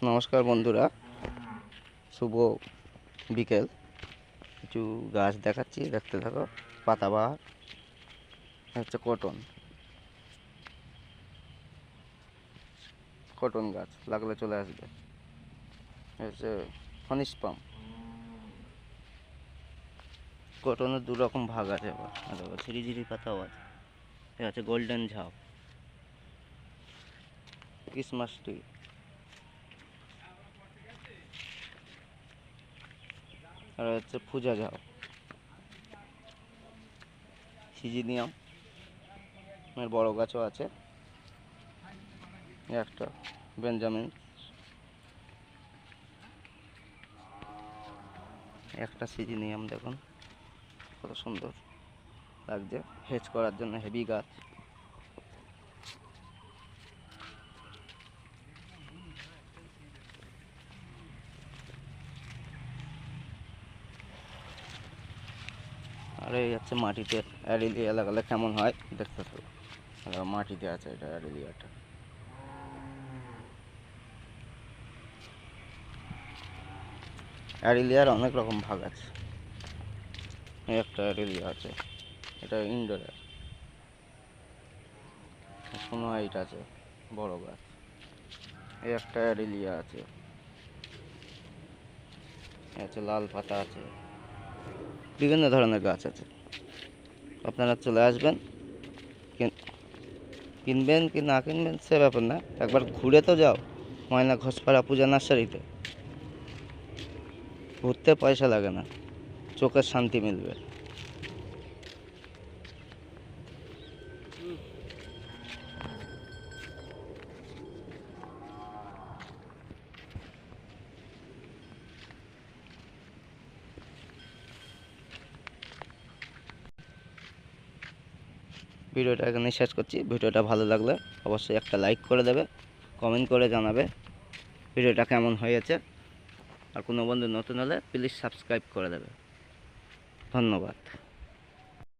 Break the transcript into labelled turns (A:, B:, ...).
A: নমস্কার বন্ধুরা, শুভ বিকেল। কিছু গাছ দেখাচ্ছি, দেখতে থাকো। পাতাবাহার হচ্ছে কটন গাছ, লাগলে চলে আসবে। হচ্ছে ফনিস পাম। কটনের দু রকম ভাগ আছে, আবার ঝিরিঝিরি পাতাও আছে। এ আছে গোল্ডেন ঝাউ, ক্রিসমাস ট্রি, আর হচ্ছে পূজা ঝাউ, সিজিনিয়াম এর বড় গাছও আছে। একটা বেঞ্জামিন, একটা সিজিনিয়াম দেখুন কত সুন্দর লাগছে, হেজ করার জন্য হেভি গাছ। আর এই হচ্ছে মাটিতে অ্যারিলিয়া লাগালে কেমন হয় দেখতে থাকো। মাটিতে আছে এটা অ্যারিলিয়াটা। অ্যারিলিয়ার অনেক রকম ভাগ আছে। এই একটা অ্যারিলিয়া আছে, এটা ইনডোরের। স্নো হোয়াইট আছে, বড় গাছ। এই একটা অ্যারিলিয়া আছে, আছে লাল পাতা আছে, বিভিন্ন ধরনের গাছ আছে। আপনারা চলে আসবেন, কিনবেন কি না কিনবেন সে ব্যাপার না, একবার ঘুরে তো যাও ময়না ঘোষপাড়া পূজা নার্সারিতে। ঘুরতে পয়সা লাগে না, চোখের শান্তি মিলবে। ভিডিওটা এখানে শেষ করছি। ভিডিওটা ভালো লাগলে অবশ্যই একটা লাইক করে দেবে, কমেন্ট করে জানাবে ভিডিওটা কেমন হয়েছে। আর কোনো বন্ধু নতুন হলে প্লিজ সাবস্ক্রাইব করে দেবে। ধন্যবাদ।